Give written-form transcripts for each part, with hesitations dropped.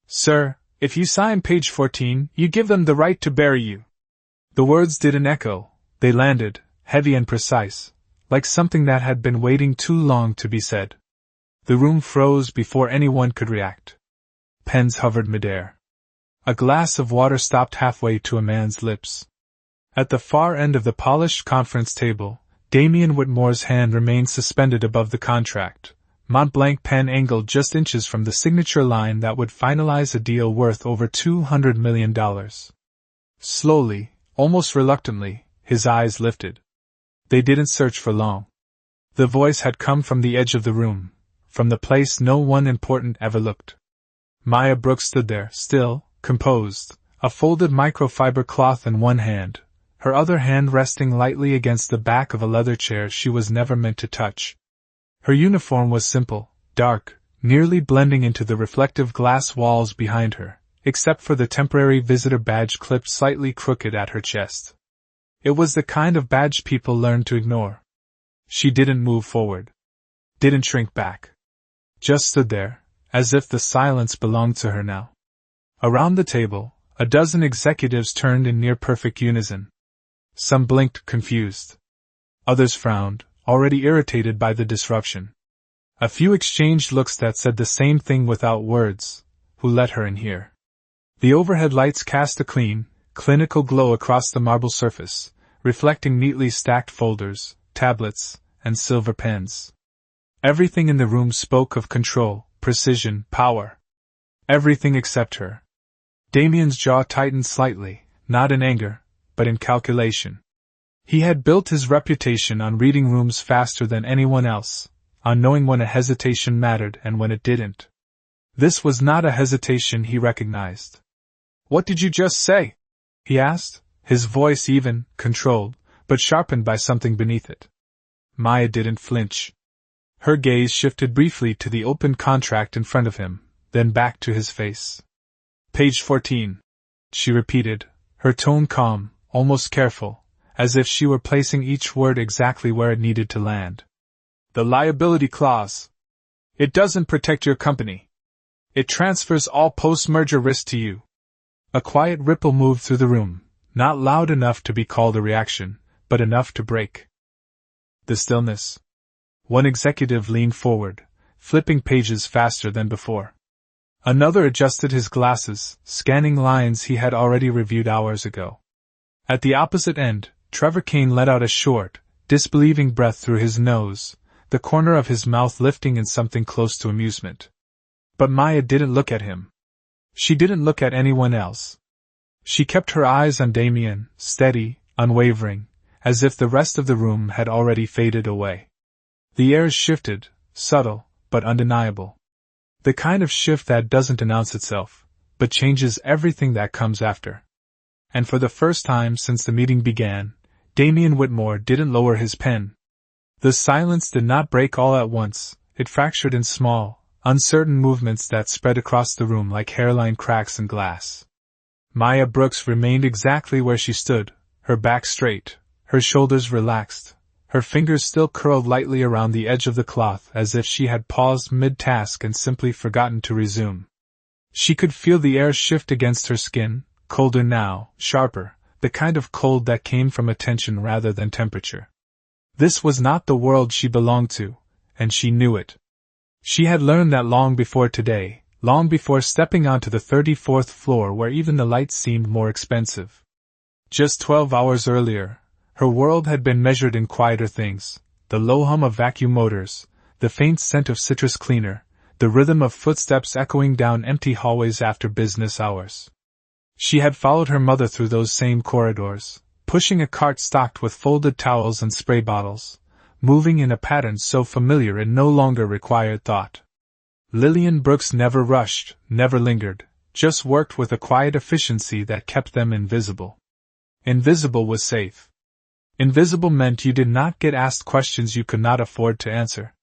Sir, if you sign page 14, you give them the right to bury you. The words didn't echo, they landed, heavy and precise, like something that had been waiting too long to be said. The room froze before anyone could react. Pens hovered midair. A glass of water stopped halfway to a man's lips. At the far end of the polished conference table, Damien Whitmore's hand remained suspended above the contract, Mont-Blanc pen angled just inches from the signature line that would finalize a deal worth over $200 million. Slowly, almost reluctantly, his eyes lifted. They didn't search for long. The voice had come from the edge of the room, from the place no one important ever looked. Maya Brooks stood there, still, composed, a folded microfiber cloth in one hand, her other hand resting lightly against the back of a leather chair she was never meant to touch. Her uniform was simple, dark, nearly blending into the reflective glass walls behind her, except for the temporary visitor badge clipped slightly crooked at her chest. It was the kind of badge people learn to ignore. She didn't move forward. Didn't shrink back. Just stood there, as if the silence belonged to her now. Around the table, a dozen executives turned in near-perfect unison. Some blinked, confused. Others frowned, already irritated by the disruption. A few exchanged looks that said the same thing without words. Who let her in here? The overhead lights cast a clean, clinical glow across the marble surface, reflecting neatly stacked folders, tablets, and silver pens. Everything in the room spoke of control, precision, power. Everything except her. Damien's jaw tightened slightly, not in anger, but in calculation. He had built his reputation on reading rooms faster than anyone else, on knowing when a hesitation mattered and when it didn't. This was not a hesitation he recognized. "What did you just say?" he asked, his voice even, controlled, but sharpened by something beneath it. Maya didn't flinch. Her gaze shifted briefly to the open contract in front of him, then back to his face. "Page 14, she repeated, her tone calm, almost careful, as if she were placing each word exactly where it needed to land. "The liability clause. It doesn't protect your company. It transfers all post-merger risk to you." A quiet ripple moved through the room, not loud enough to be called a reaction, but enough to break the stillness. One executive leaned forward, flipping pages faster than before. Another adjusted his glasses, scanning lines he had already reviewed hours ago. At the opposite end, Trevor Kane let out a short, disbelieving breath through his nose, the corner of his mouth lifting in something close to amusement. But Maya didn't look at him. She didn't look at anyone else. She kept her eyes on Damien, steady, unwavering, as if the rest of the room had already faded away. The airs shifted, subtle, but undeniable. The kind of shift that doesn't announce itself, but changes everything that comes after. And for the first time since the meeting began, Damien Whitmore didn't lower his pen. The silence did not break all at once, it fractured in small, uncertain movements that spread across the room like hairline cracks in glass. Maya Brooks remained exactly where she stood, her back straight, her shoulders relaxed, her fingers still curled lightly around the edge of the cloth as if she had paused mid-task and simply forgotten to resume. She could feel the air shift against her skin, colder now, sharper, the kind of cold that came from attention rather than temperature. This was not the world she belonged to, and she knew it. She had learned that long before today, long before stepping onto the 34th floor where even the lights seemed more expensive. Just 12 hours earlier, her world had been measured in quieter things, the low hum of vacuum motors, the faint scent of citrus cleaner, the rhythm of footsteps echoing down empty hallways after business hours. She had followed her mother through those same corridors, pushing a cart stocked with folded towels and spray bottles, moving in a pattern so familiar it no longer required thought. Lillian Brooks never rushed, never lingered, just worked with a quiet efficiency that kept them invisible. Invisible was safe. Invisible meant you did not get asked questions you could not afford to answer.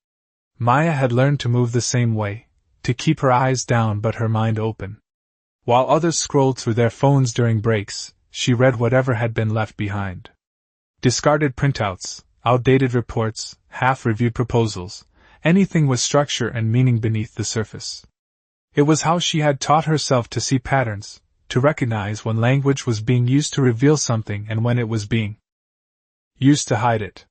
Maya had learned to move the same way, to keep her eyes down but her mind open. While others scrolled through their phones during breaks, she read whatever had been left behind. Discarded printouts, outdated reports, half-reviewed proposals, anything with structure and meaning beneath the surface. It was how she had taught herself to see patterns, to recognize when language was being used to reveal something and when it was being used to hide it.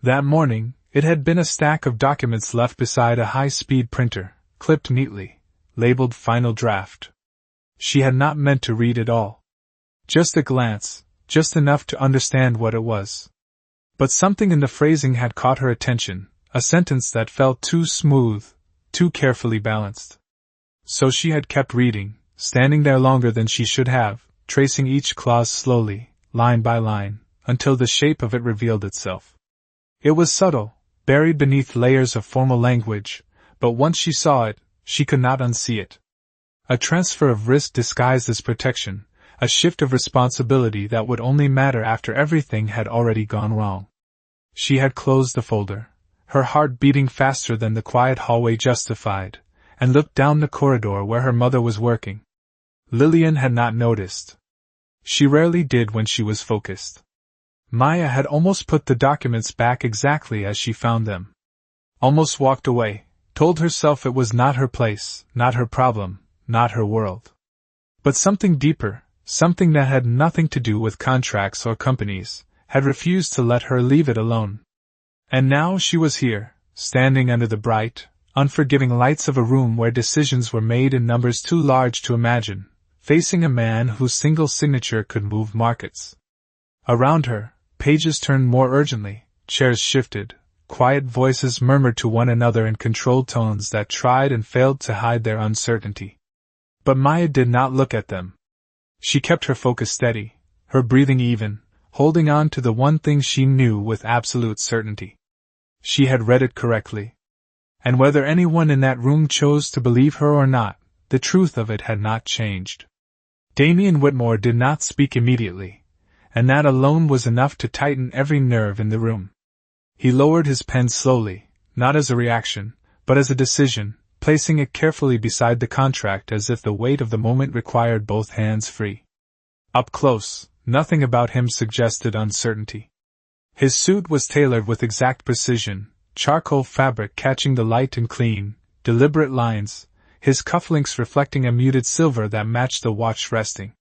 That morning, it had been a stack of documents left beside a high-speed printer, clipped neatly, labeled Final Draft. She had not meant to read it all. Just a glance, just enough to understand what it was. But something in the phrasing had caught her attention, a sentence that felt too smooth, too carefully balanced. So she had kept reading, standing there longer than she should have, tracing each clause slowly, line by line, until the shape of it revealed itself. It was subtle, buried beneath layers of formal language, but once she saw it, she could not unsee it. A transfer of risk disguised as protection, a shift of responsibility that would only matter after everything had already gone wrong. She had closed the folder, her heart beating faster than the quiet hallway justified, and looked down the corridor where her mother was working. Lillian had not noticed. She rarely did when she was focused. Maya had almost put the documents back exactly as she found them. Almost walked away, told herself it was not her place, not her problem, not her world. But something deeper, something that had nothing to do with contracts or companies, had refused to let her leave it alone. And now she was here, standing under the bright, unforgiving lights of a room where decisions were made in numbers too large to imagine, facing a man whose single signature could move markets. Around her, pages turned more urgently, chairs shifted, quiet voices murmured to one another in controlled tones that tried and failed to hide their uncertainty. But Maya did not look at them. She kept her focus steady, her breathing even, holding on to the one thing she knew with absolute certainty. She had read it correctly. And whether anyone in that room chose to believe her or not, the truth of it had not changed. Damien Whitmore did not speak immediately, and that alone was enough to tighten every nerve in the room. He lowered his pen slowly, not as a reaction, but as a decision, placing it carefully beside the contract as if the weight of the moment required both hands free. Up close, nothing about him suggested uncertainty. His suit was tailored with exact precision, charcoal fabric catching the light in clean, deliberate lines, his cufflinks reflecting a muted silver that matched the watch resting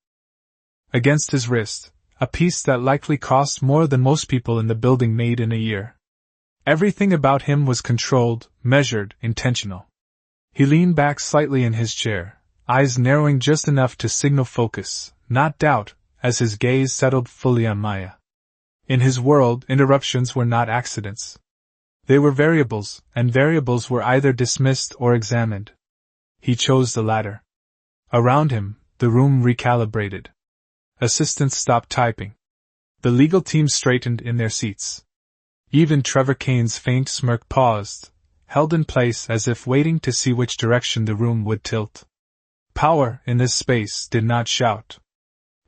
against his wrist, a piece that likely cost more than most people in the building made in a year. Everything about him was controlled, measured, intentional. He leaned back slightly in his chair, eyes narrowing just enough to signal focus, not doubt, as his gaze settled fully on Maya. In his world, interruptions were not accidents. They were variables, and variables were either dismissed or examined. He chose the latter. Around him, the room recalibrated. Assistants stopped typing. The legal team straightened in their seats. Even Trevor Kane's faint smirk paused, held in place as if waiting to see which direction the room would tilt. Power, in this space, did not shout.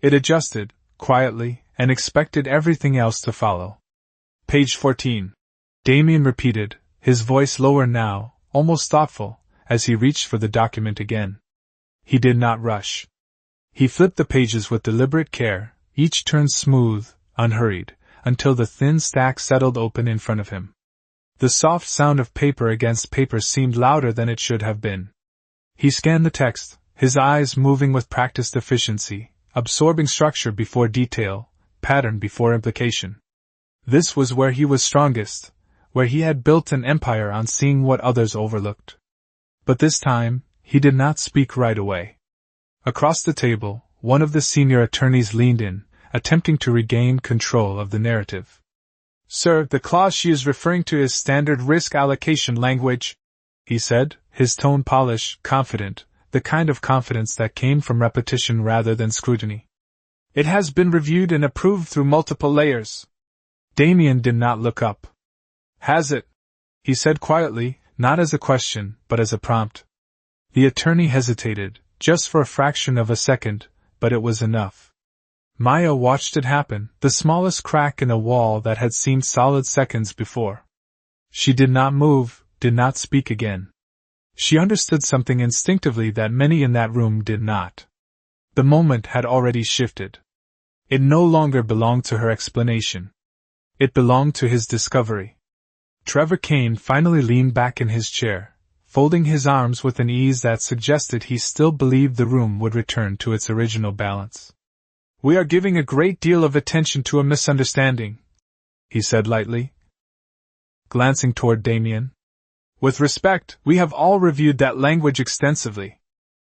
It adjusted, quietly, and expected everything else to follow. Page 14. Damien repeated, his voice lower now, almost thoughtful, as he reached for the document again. He did not rush. He flipped the pages with deliberate care, each turn smooth, unhurried, until the thin stack settled open in front of him. The soft sound of paper against paper seemed louder than it should have been. He scanned the text, his eyes moving with practiced efficiency, absorbing structure before detail, pattern before implication. This was where he was strongest, where he had built an empire on seeing what others overlooked. But this time, he did not speak right away. Across the table, one of the senior attorneys leaned in, attempting to regain control of the narrative. "Sir, the clause she is referring to is standard risk allocation language," he said, his tone polished, confident, the kind of confidence that came from repetition rather than scrutiny. "It has been reviewed and approved through multiple layers." Damien did not look up. "Has it?" he said quietly, not as a question, but as a prompt. The attorney hesitated, just for a fraction of a second, but it was enough. Maya watched it happen, the smallest crack in a wall that had seemed solid seconds before. She did not move, did not speak again. She understood something instinctively that many in that room did not. The moment had already shifted. It no longer belonged to her explanation. It belonged to his discovery. Trevor Kane finally leaned back in his chair, folding his arms with an ease that suggested he still believed the room would return to its original balance. "We are giving a great deal of attention to a misunderstanding," he said lightly, glancing toward Damien. "With respect, we have all reviewed that language extensively."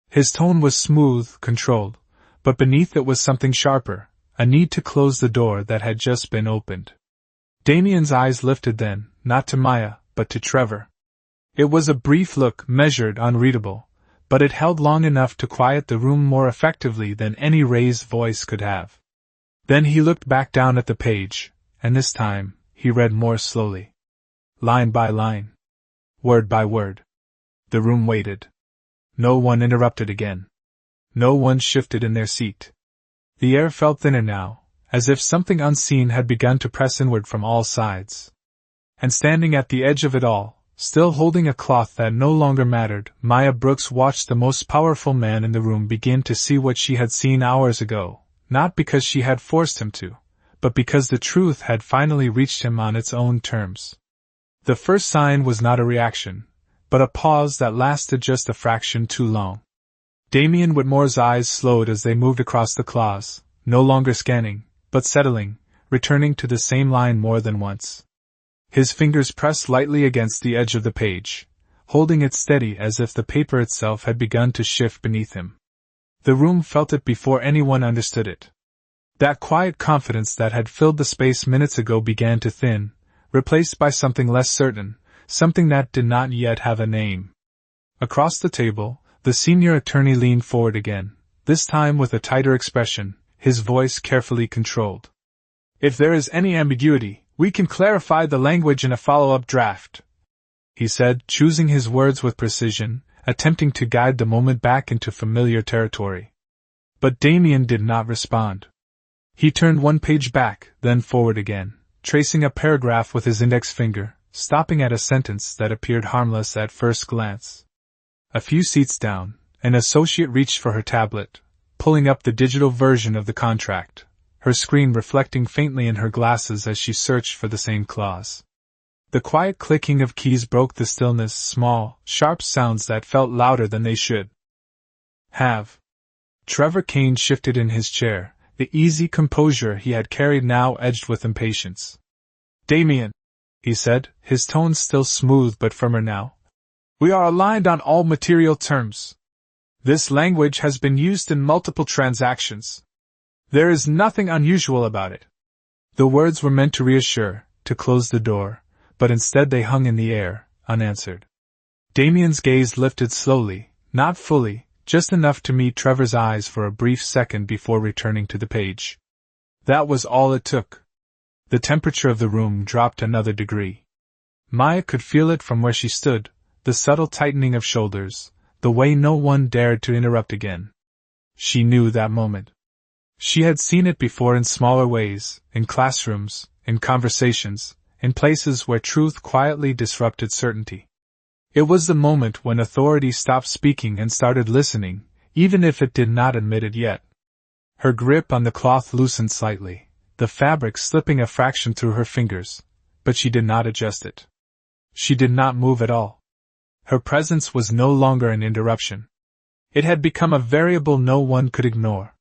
His tone was smooth, controlled, but beneath it was something sharper, a need to close the door that had just been opened. Damien's eyes lifted then, not to Maya, but to Trevor. It was a brief look, measured, unreadable, but it held long enough to quiet the room more effectively than any raised voice could have. Then he looked back down at the page, and this time, he read more slowly. Line by line. Word by word. The room waited. No one interrupted again. No one shifted in their seat. The air felt thinner now, as if something unseen had begun to press inward from all sides. And standing at the edge of it all, still holding a cloth that no longer mattered, Maya Brooks watched the most powerful man in the room begin to see what she had seen hours ago, not because she had forced him to, but because the truth had finally reached him on its own terms. The first sign was not a reaction, but a pause that lasted just a fraction too long. Damien Whitmore's eyes slowed as they moved across the clause, no longer scanning, but settling, returning to the same line more than once. His fingers pressed lightly against the edge of the page, holding it steady as if the paper itself had begun to shift beneath him. The room felt it before anyone understood it. That quiet confidence that had filled the space minutes ago began to thin, replaced by something less certain, something that did not yet have a name. Across the table, the senior attorney leaned forward again, this time with a tighter expression, his voice carefully controlled. "If there is any ambiguity, we can clarify the language in a follow-up draft," he said, choosing his words with precision, attempting to guide the moment back into familiar territory. But Damien did not respond. He turned one page back, then forward again, tracing a paragraph with his index finger, stopping at a sentence that appeared harmless at first glance. A few seats down, an associate reached for her tablet, pulling up the digital version of the contract, her screen reflecting faintly in her glasses as she searched for the same clause. The quiet clicking of keys broke the stillness, small, sharp sounds that felt louder than they should have. Trevor Kane shifted in his chair, the easy composure he had carried now edged with impatience. "Damien," he said, his tone still smooth but firmer now, "we are aligned on all material terms. This language has been used in multiple transactions. There is nothing unusual about it." The words were meant to reassure, to close the door, but instead they hung in the air, unanswered. Damien's gaze lifted slowly, not fully, just enough to meet Trevor's eyes for a brief second before returning to the page. That was all it took. The temperature of the room dropped another degree. Maya could feel it from where she stood, the subtle tightening of shoulders, the way no one dared to interrupt again. She knew that moment. She had seen it before in smaller ways, in classrooms, in conversations, in places where truth quietly disrupted certainty. It was the moment when authority stopped speaking and started listening, even if it did not admit it yet. Her grip on the cloth loosened slightly, the fabric slipping a fraction through her fingers, but she did not adjust it. She did not move at all. Her presence was no longer an interruption. It had become a variable no one could ignore.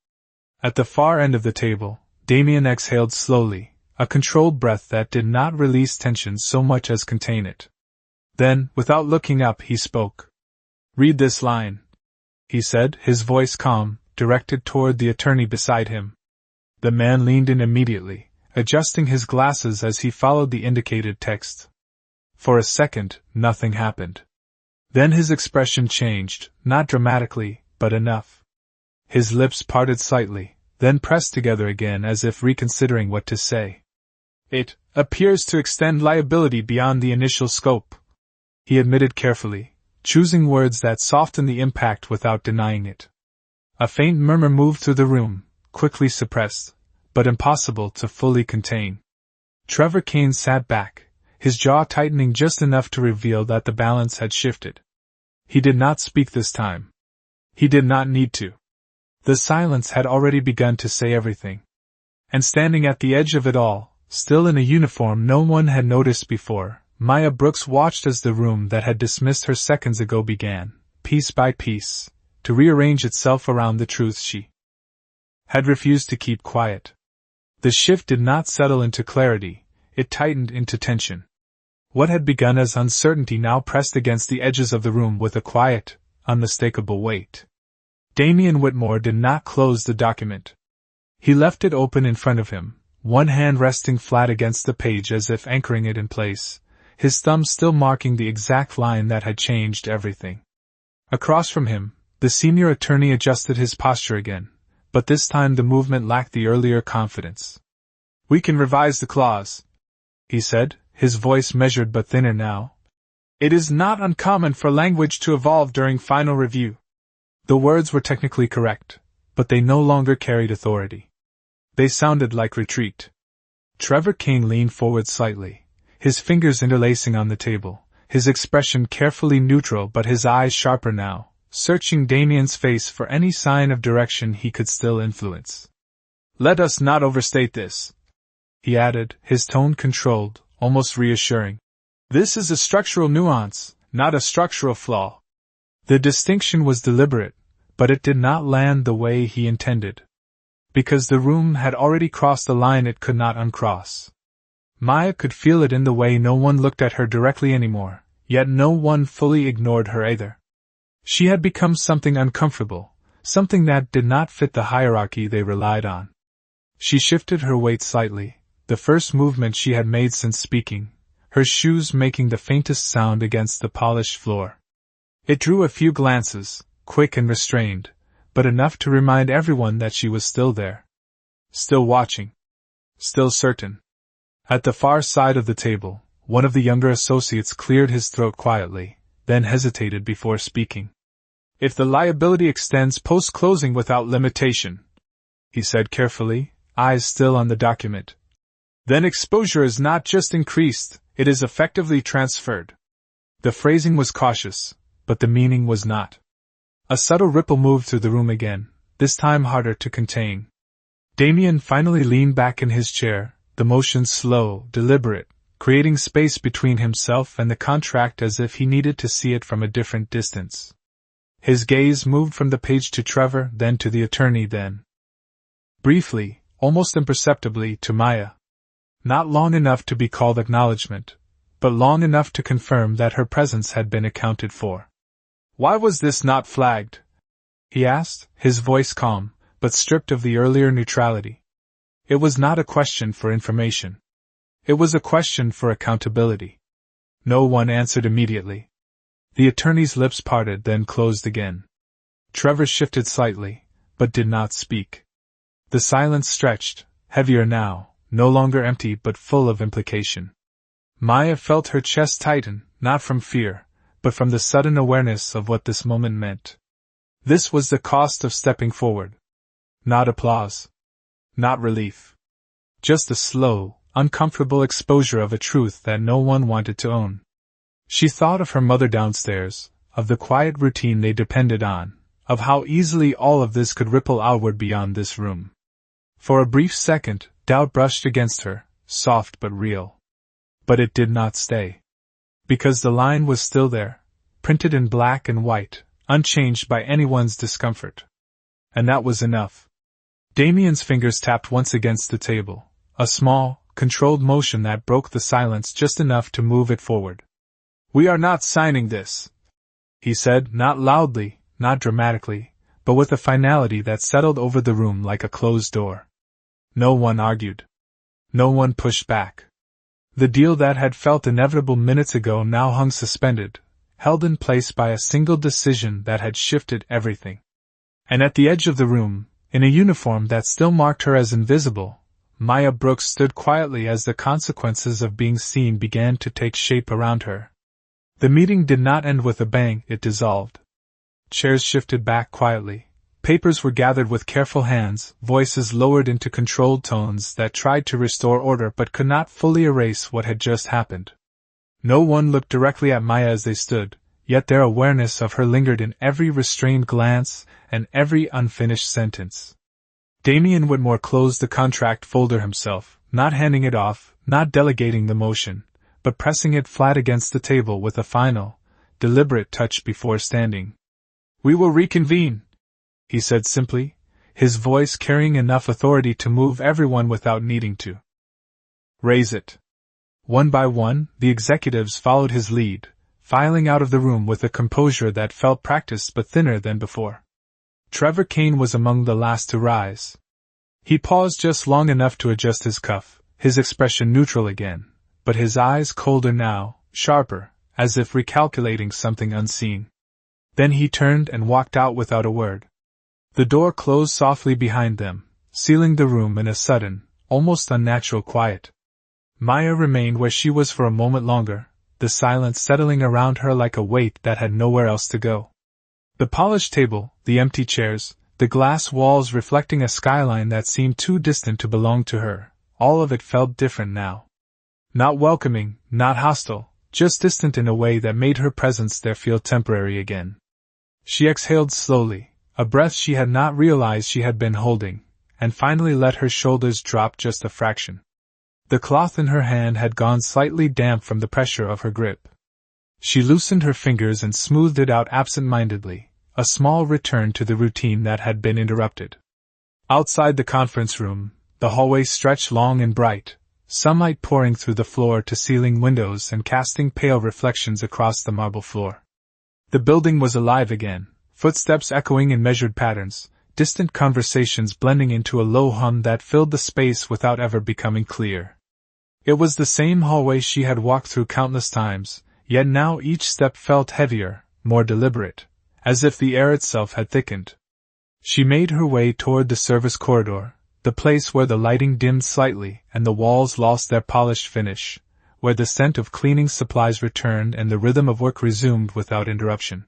At the far end of the table, Damien exhaled slowly, a controlled breath that did not release tension so much as contain it. Then, without looking up, he spoke. "Read this line," he said, his voice calm, directed toward the attorney beside him. The man leaned in immediately, adjusting his glasses as he followed the indicated text. For a second, nothing happened. Then his expression changed, not dramatically, but enough. His lips parted slightly, then pressed together again as if reconsidering what to say. "It appears to extend liability beyond the initial scope," he admitted carefully, choosing words that softened the impact without denying it. A faint murmur moved through the room, quickly suppressed, but impossible to fully contain. Trevor Kane sat back, his jaw tightening just enough to reveal that the balance had shifted. He did not speak this time. He did not need to. The silence had already begun to say everything. And standing at the edge of it all, still in a uniform no one had noticed before, Maya Brooks watched as the room that had dismissed her seconds ago began, piece by piece, to rearrange itself around the truths she had refused to keep quiet. The shift did not settle into clarity, it tightened into tension. What had begun as uncertainty now pressed against the edges of the room with a quiet, unmistakable weight. Damien Whitmore did not close the document. He left it open in front of him, one hand resting flat against the page as if anchoring it in place, his thumb still marking the exact line that had changed everything. Across from him, the senior attorney adjusted his posture again, but this time the movement lacked the earlier confidence. "We can revise the clause," he said, his voice measured but thinner now. "It is not uncommon for language to evolve during final review." The words were technically correct, but they no longer carried authority. They sounded like retreat. Trevor King leaned forward slightly, his fingers interlacing on the table, his expression carefully neutral but his eyes sharper now, searching Damien's face for any sign of direction he could still influence. "Let us not overstate this," he added, his tone controlled, almost reassuring. "This is a structural nuance, not a structural flaw." The distinction was deliberate, but it did not land the way he intended. Because the room had already crossed a line it could not uncross. Maya could feel it in the way no one looked at her directly anymore, yet no one fully ignored her either. She had become something uncomfortable, something that did not fit the hierarchy they relied on. She shifted her weight slightly, the first movement she had made since speaking, her shoes making the faintest sound against the polished floor. It drew a few glances, quick and restrained, but enough to remind everyone that she was still there. Still watching. Still certain. At the far side of the table, one of the younger associates cleared his throat quietly, then hesitated before speaking. "If the liability extends post-closing without limitation," he said carefully, eyes still on the document, "then exposure is not just increased, it is effectively transferred." The phrasing was cautious, but the meaning was not. A subtle ripple moved through the room again, this time harder to contain. Damien finally leaned back in his chair, the motion slow, deliberate, creating space between himself and the contract as if he needed to see it from a different distance. His gaze moved from the page to Trevor, then to the attorney, then, briefly, almost imperceptibly, to Maya. Not long enough to be called acknowledgement, but long enough to confirm that her presence had been accounted for. "Why was this not flagged?" he asked, his voice calm, but stripped of the earlier neutrality. It was not a question for information. It was a question for accountability. No one answered immediately. The attorney's lips parted, then closed again. Trevor shifted slightly, but did not speak. The silence stretched, heavier now, no longer empty but full of implication. Maya felt her chest tighten, not from fear, but from the sudden awareness of what this moment meant. This was the cost of stepping forward. Not applause. Not relief. Just a slow, uncomfortable exposure of a truth that no one wanted to own. She thought of her mother downstairs, of the quiet routine they depended on, of how easily all of this could ripple outward beyond this room. For a brief second, doubt brushed against her, soft but real. But it did not stay. Because the line was still there, printed in black and white, unchanged by anyone's discomfort. And that was enough. Damien's fingers tapped once against the table, a small, controlled motion that broke the silence just enough to move it forward. "We are not signing this," he said, not loudly, not dramatically, but with a finality that settled over the room like a closed door. No one argued. No one pushed back. The deal that had felt inevitable minutes ago now hung suspended, held in place by a single decision that had shifted everything. And at the edge of the room, in a uniform that still marked her as invisible, Maya Brooks stood quietly as the consequences of being seen began to take shape around her. The meeting did not end with a bang, it dissolved. Chairs shifted back quietly. Papers were gathered with careful hands, voices lowered into controlled tones that tried to restore order but could not fully erase what had just happened. No one looked directly at Maya as they stood, yet their awareness of her lingered in every restrained glance and every unfinished sentence. Damien Whitmore closed the contract folder himself, not handing it off, not delegating the motion, but pressing it flat against the table with a final, deliberate touch before standing. "We will reconvene," he said simply, his voice carrying enough authority to move everyone without needing to raise it. One by one, the executives followed his lead, filing out of the room with a composure that felt practiced but thinner than before. Trevor Kane was among the last to rise. He paused just long enough to adjust his cuff, his expression neutral again, but his eyes colder now, sharper, as if recalculating something unseen. Then he turned and walked out without a word. The door closed softly behind them, sealing the room in a sudden, almost unnatural quiet. Maya remained where she was for a moment longer, the silence settling around her like a weight that had nowhere else to go. The polished table, the empty chairs, the glass walls reflecting a skyline that seemed too distant to belong to her, all of it felt different now. Not welcoming, not hostile, just distant in a way that made her presence there feel temporary again. She exhaled slowly, a breath she had not realized she had been holding, and finally let her shoulders drop just a fraction. The cloth in her hand had gone slightly damp from the pressure of her grip. She loosened her fingers and smoothed it out absent-mindedly, a small return to the routine that had been interrupted. Outside the conference room, the hallway stretched long and bright, sunlight pouring through the floor-to-ceiling windows and casting pale reflections across the marble floor. The building was alive again, footsteps echoing in measured patterns, distant conversations blending into a low hum that filled the space without ever becoming clear. It was the same hallway she had walked through countless times, yet now each step felt heavier, more deliberate, as if the air itself had thickened. She made her way toward the service corridor, the place where the lighting dimmed slightly and the walls lost their polished finish, where the scent of cleaning supplies returned and the rhythm of work resumed without interruption.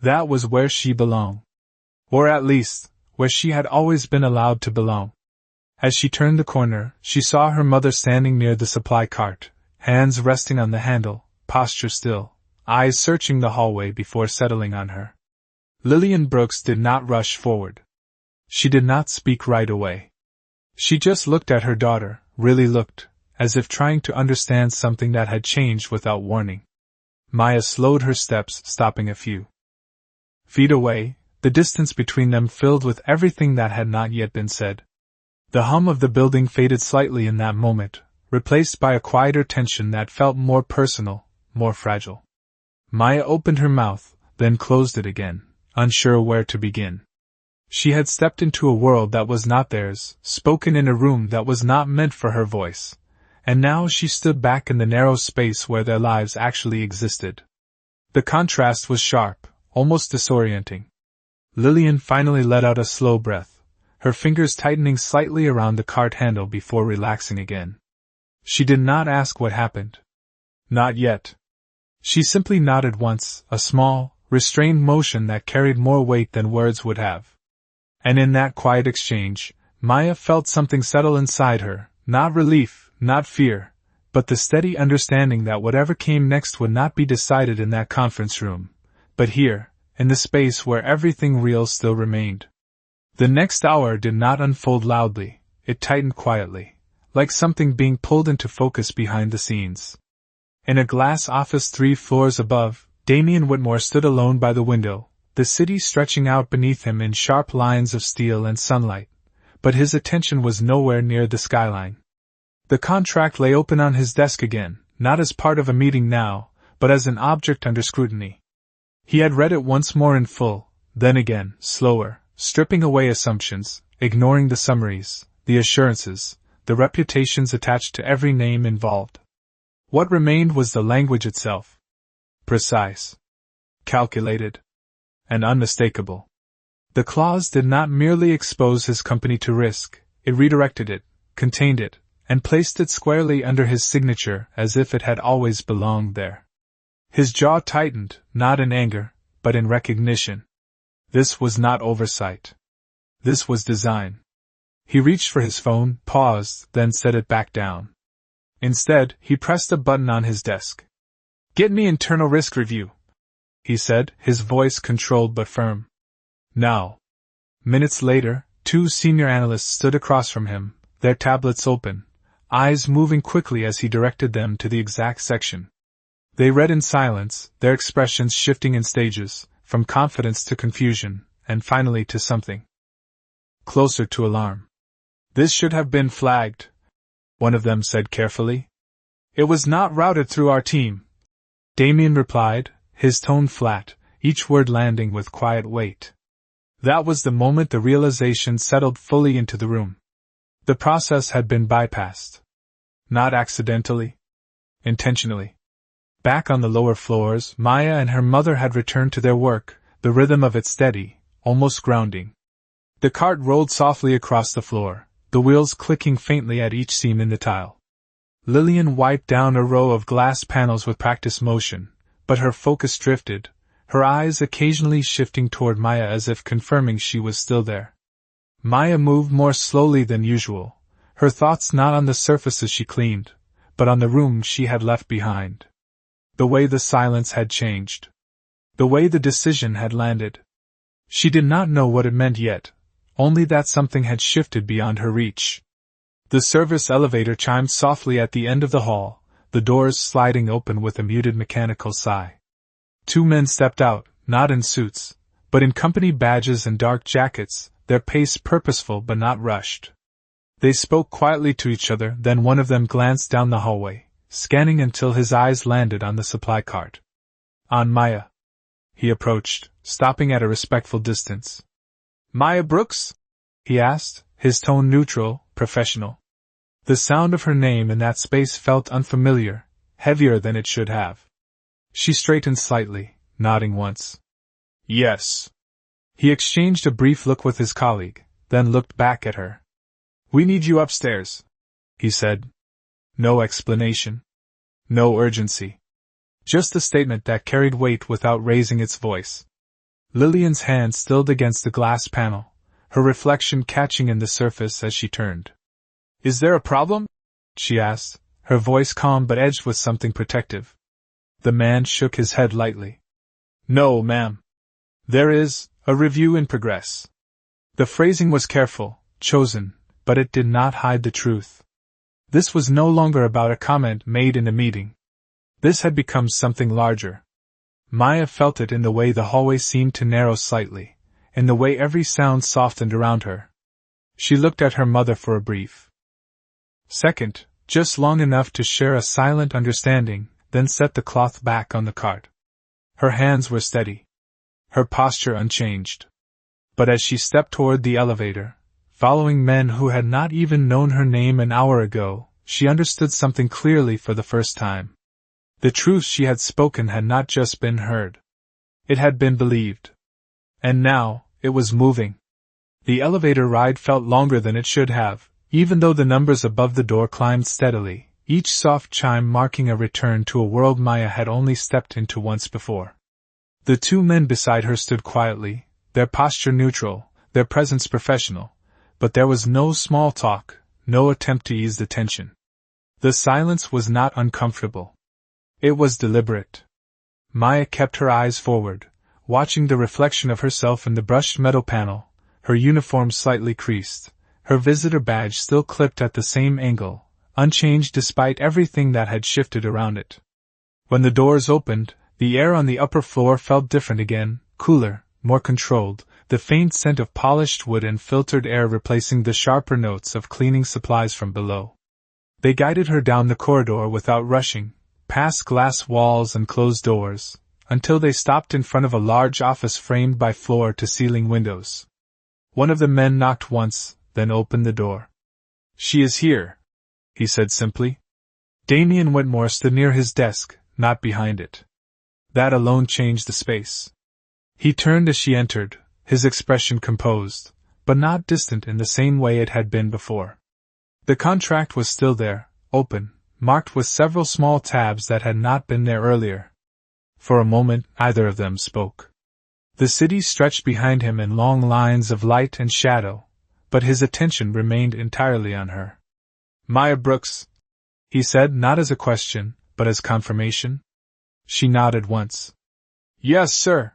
That was where she belonged. Or at least, where she had always been allowed to belong. As she turned the corner, she saw her mother standing near the supply cart, hands resting on the handle, posture still, eyes searching the hallway before settling on her. Lillian Brooks did not rush forward. She did not speak right away. She just looked at her daughter, really looked, as if trying to understand something that had changed without warning. Maya slowed her steps, stopping a few feet away, the distance between them filled with everything that had not yet been said. The hum of the building faded slightly in that moment, replaced by a quieter tension that felt more personal, more fragile. Maya opened her mouth, then closed it again, unsure where to begin. She had stepped into a world that was not theirs, spoken in a room that was not meant for her voice, and now she stood back in the narrow space where their lives actually existed. The contrast was sharp, almost disorienting. Lillian finally let out a slow breath, her fingers tightening slightly around the cart handle before relaxing again. She did not ask what happened. Not yet. She simply nodded once, a small, restrained motion that carried more weight than words would have. And in that quiet exchange, Maya felt something settle inside her, not relief, not fear, but the steady understanding that whatever came next would not be decided in that conference room, but here, in the space where everything real still remained. The next hour did not unfold loudly, it tightened quietly, like something being pulled into focus behind the scenes. In a glass office 3 floors above, Damian Whitmore stood alone by the window, the city stretching out beneath him in sharp lines of steel and sunlight, but his attention was nowhere near the skyline. The contract lay open on his desk again, not as part of a meeting now, but as an object under scrutiny. He had read it once more in full, then again, slower, stripping away assumptions, ignoring the summaries, the assurances, the reputations attached to every name involved. What remained was the language itself. Precise, calculated, and unmistakable. The clause did not merely expose his company to risk, it redirected it, contained it, and placed it squarely under his signature as if it had always belonged there. His jaw tightened, not in anger, but in recognition. This was not oversight. This was design. He reached for his phone, paused, then set it back down. Instead, he pressed a button on his desk. "Get me internal risk review," he said, his voice controlled but firm. Now. Minutes later, 2 senior analysts stood across from him, their tablets open, eyes moving quickly as he directed them to the exact section. They read in silence, their expressions shifting in stages, from confidence to confusion, and finally to something closer to alarm. "This should have been flagged," one of them said carefully. "It was not routed through our team," Damien replied, his tone flat, each word landing with quiet weight. That was the moment the realization settled fully into the room. The process had been bypassed. Not accidentally. Intentionally. Back on the lower floors, Maya and her mother had returned to their work, the rhythm of it steady, almost grounding. The cart rolled softly across the floor, the wheels clicking faintly at each seam in the tile. Lillian wiped down a row of glass panels with practiced motion, but her focus drifted, her eyes occasionally shifting toward Maya as if confirming she was still there. Maya moved more slowly than usual, her thoughts not on the surfaces she cleaned, but on the room she had left behind. The way the silence had changed. The way the decision had landed. She did not know what it meant yet, only that something had shifted beyond her reach. The service elevator chimed softly at the end of the hall, the doors sliding open with a muted mechanical sigh. 2 men stepped out, not in suits, but in company badges and dark jackets, their pace purposeful but not rushed. They spoke quietly to each other, then one of them glanced down the hallway, scanning until his eyes landed on the supply cart. "On Maya." He approached, stopping at a respectful distance. "Maya Brooks?" he asked, his tone neutral, professional. The sound of her name in that space felt unfamiliar, heavier than it should have. She straightened slightly, nodding once. "Yes." He exchanged a brief look with his colleague, then looked back at her. "We need you upstairs," he said. No explanation. No urgency. Just a statement that carried weight without raising its voice. Lillian's hand stilled against the glass panel, her reflection catching in the surface as she turned. "Is there a problem?" she asked, her voice calm but edged with something protective. The man shook his head lightly. "No, ma'am. There is a review in progress." The phrasing was careful, chosen, but it did not hide the truth. This was no longer about a comment made in a meeting. This had become something larger. Maya felt it in the way the hallway seemed to narrow slightly, in the way every sound softened around her. She looked at her mother for a brief second, just long enough to share a silent understanding, then set the cloth back on the cart. Her hands were steady. Her posture unchanged. But as she stepped toward the elevator, following men who had not even known her name an hour ago, she understood something clearly for the first time. The truth she had spoken had not just been heard. It had been believed. And now, it was moving. The elevator ride felt longer than it should have, even though the numbers above the door climbed steadily, each soft chime marking a return to a world Maya had only stepped into once before. The 2 men beside her stood quietly, their posture neutral, their presence professional, but there was no small talk, no attempt to ease the tension. The silence was not uncomfortable. It was deliberate. Maya kept her eyes forward, watching the reflection of herself in the brushed metal panel, her uniform slightly creased, her visitor badge still clipped at the same angle, unchanged despite everything that had shifted around it. When the doors opened, the air on the upper floor felt different again, cooler, more controlled, the faint scent of polished wood and filtered air replacing the sharper notes of cleaning supplies from below. They guided her down the corridor without rushing, past glass walls and closed doors, until they stopped in front of a large office framed by floor-to-ceiling windows. One of the men knocked once, then opened the door. "She is here," he said simply. Damien Whitmore stood near his desk, not behind it. That alone changed the space. He turned as she entered, his expression composed, but not distant in the same way it had been before. The contract was still there, open, marked with several small tabs that had not been there earlier. For a moment, neither of them spoke. The city stretched behind him in long lines of light and shadow, but his attention remained entirely on her. "Maya Brooks," he said, not as a question, but as confirmation. She nodded once. "Yes, sir."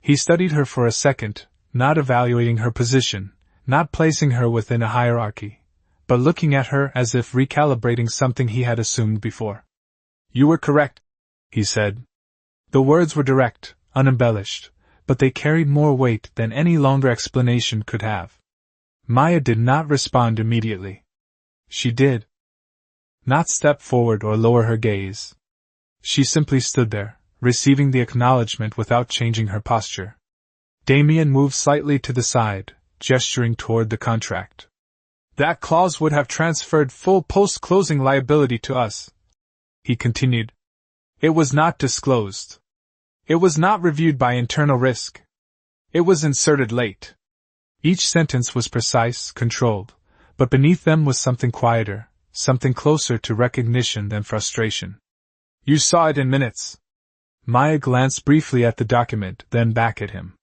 He studied her for a second, not evaluating her position, not placing her within a hierarchy, but looking at her as if recalibrating something he had assumed before. "You were correct," he said. The words were direct, unembellished, but they carried more weight than any longer explanation could have. Maya did not respond immediately. She did not step forward or lower her gaze. She simply stood there, receiving the acknowledgement without changing her posture. Damien moved slightly to the side, gesturing toward the contract. "That clause would have transferred full post-closing liability to us," he continued. "It was not disclosed. It was not reviewed by internal risk. It was inserted late." Each sentence was precise, controlled, but beneath them was something quieter, something closer to recognition than frustration. "You saw it in minutes." Maya glanced briefly at the document, then back at him.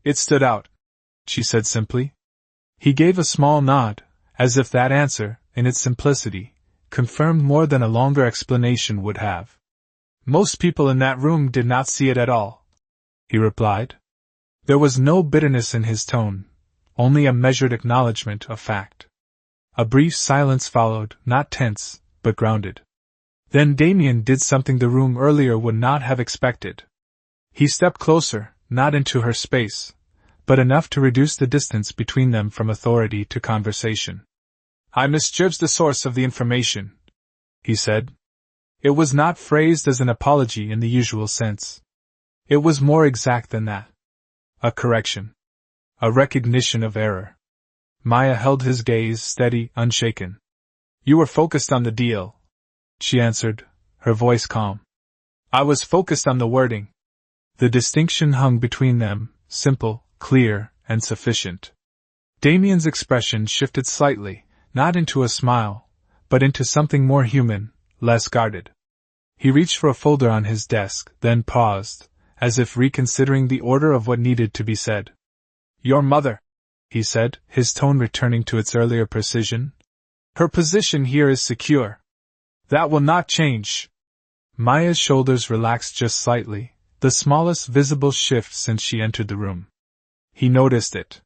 "It stood out," she said simply. He gave a small nod, as if that answer, in its simplicity, confirmed more than a longer explanation would have. "Most people in that room did not see it at all," he replied. There was no bitterness in his tone, only a measured acknowledgement of fact. A brief silence followed, not tense, but grounded. Then Damien did something the room earlier would not have expected. He stepped closer, not into her space, but enough to reduce the distance between them from authority to conversation. "I misjudged the source of the information," he said. It was not phrased as an apology in the usual sense. It was more exact than that. A correction. A recognition of error. Maya held his gaze steady, unshaken. "You were focused on the deal," she answered, her voice calm. "I was focused on the wording." The distinction hung between them, simple, clear, and sufficient. Damien's expression shifted slightly, not into a smile, but into something more human, less guarded. He reached for a folder on his desk, then paused, as if reconsidering the order of what needed to be said. "Your mother," he said, his tone returning to its earlier precision. "Her position here is secure. That will not change." Maya's shoulders relaxed just slightly, the smallest visible shift since she entered the room. He noticed it.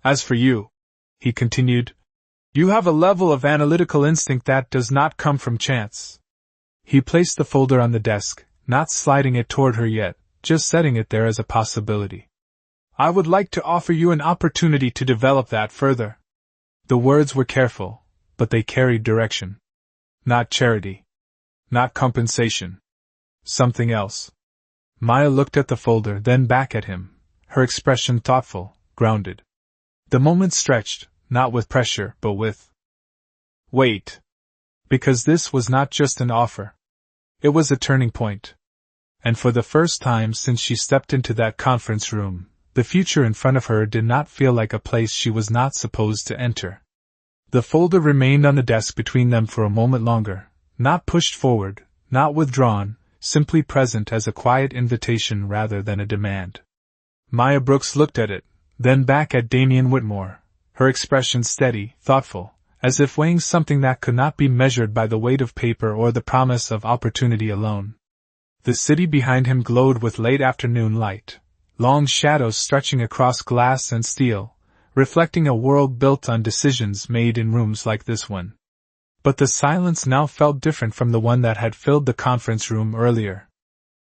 "As for you," he continued, "you have a level of analytical instinct that does not come from chance." He placed the folder on the desk, not sliding it toward her yet, just setting it there as a possibility. "I would like to offer you an opportunity to develop that further." The words were careful, but they carried direction. Not charity. Not compensation. Something else. Maya looked at the folder, then back at him, her expression thoughtful, grounded. The moment stretched, not with pressure, but with weight. Because this was not just an offer. It was a turning point. And for the first time since she stepped into that conference room, the future in front of her did not feel like a place she was not supposed to enter. The folder remained on the desk between them for a moment longer, not pushed forward, not withdrawn, simply present as a quiet invitation rather than a demand. Maya Brooks looked at it, then back at Damien Whitmore, her expression steady, thoughtful, as if weighing something that could not be measured by the weight of paper or the promise of opportunity alone. The city behind him glowed with late afternoon light, long shadows stretching across glass and steel, reflecting a world built on decisions made in rooms like this one. But the silence now felt different from the one that had filled the conference room earlier.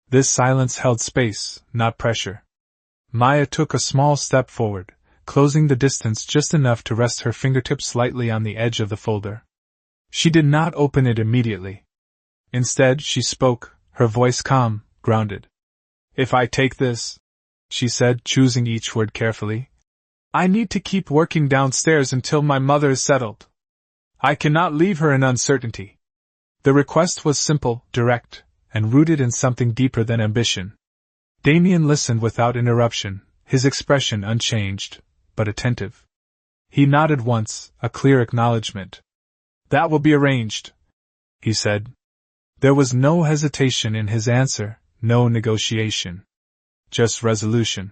This silence held space, not pressure. Maya took a small step forward, closing the distance just enough to rest her fingertips lightly on the edge of the folder. She did not open it immediately. Instead, she spoke, her voice calm, grounded. "If I take this," she said, choosing each word carefully, "I need to keep working downstairs until my mother is settled. I cannot leave her in uncertainty." The request was simple, direct, and rooted in something deeper than ambition. Damien listened without interruption, his expression unchanged, but attentive. He nodded once, a clear acknowledgement. "That will be arranged," he said. There was no hesitation in his answer, no negotiation. Just resolution.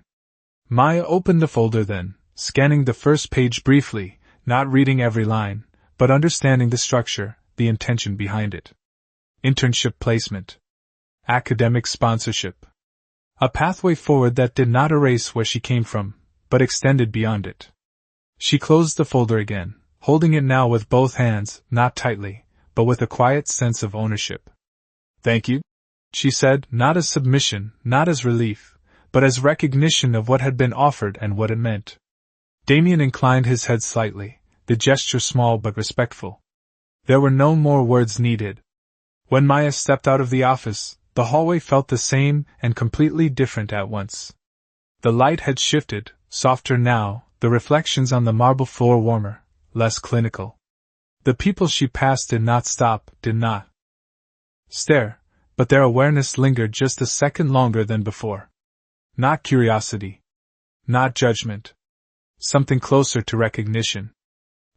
Maya opened the folder then, scanning the first page briefly, not reading every line, but understanding the structure, the intention behind it. Internship placement. Academic sponsorship. A pathway forward that did not erase where she came from, but extended beyond it. She closed the folder again, holding it now with both hands, not tightly, but with a quiet sense of ownership. "Thank you," she said, not as submission, not as relief, but as recognition of what had been offered and what it meant. Damien inclined his head slightly, the gesture small but respectful. There were no more words needed. When Maya stepped out of the office, the hallway felt the same and completely different at once. The light had shifted, softer now, the reflections on the marble floor warmer, less clinical. The people she passed did not stop, did not stare, but their awareness lingered just a second longer than before. Not curiosity. Not judgment. Something closer to recognition.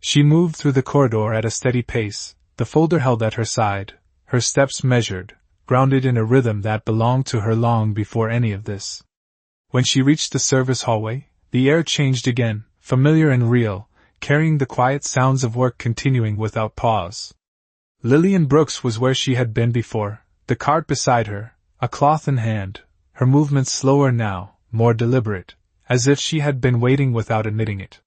She moved through the corridor at a steady pace, the folder held at her side, her steps measured, grounded in a rhythm that belonged to her long before any of this. When she reached the service hallway, the air changed again, familiar and real, carrying the quiet sounds of work continuing without pause. Lillian Brooks was where she had been before, the cart beside her, a cloth in hand, her movements slower now, more deliberate, as if she had been waiting without admitting it.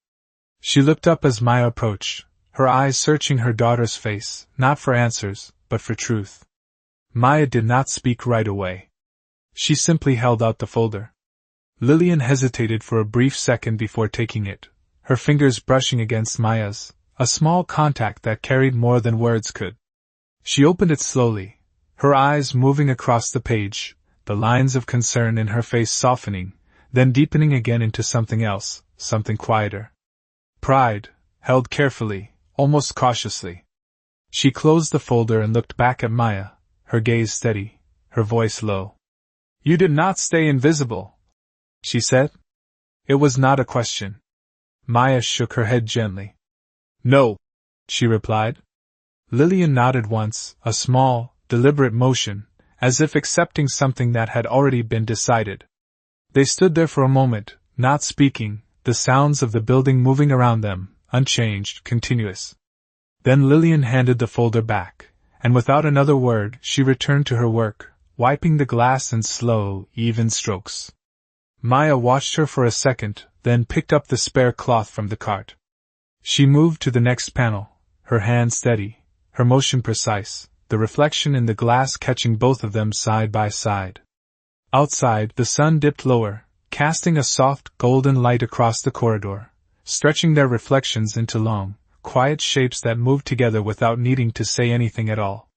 She looked up as Maya approached, her eyes searching her daughter's face, not for answers, but for truth. Maya did not speak right away. She simply held out the folder. Lillian hesitated for a brief second before taking it, her fingers brushing against Maya's, a small contact that carried more than words could. She opened it slowly, her eyes moving across the page, the lines of concern in her face softening, then deepening again into something else, something quieter. Pride, held carefully, almost cautiously. She closed the folder and looked back at Maya, her gaze steady, her voice low. "You did not stay invisible," she said. It was not a question. Maya shook her head gently. "No," she replied. Lillian nodded once, a small, deliberate motion, as if accepting something that had already been decided. They stood there for a moment, not speaking, the sounds of the building moving around them, unchanged, continuous. Then Lillian handed the folder back, and without another word she returned to her work, wiping the glass in slow, even strokes. Maya watched her for a second, then picked up the spare cloth from the cart. She moved to the next panel, her hand steady, her motion precise, the reflection in the glass catching both of them side by side. Outside, the sun dipped lower, casting a soft, golden light across the corridor, stretching their reflections into long, quiet shapes that moved together without needing to say anything at all.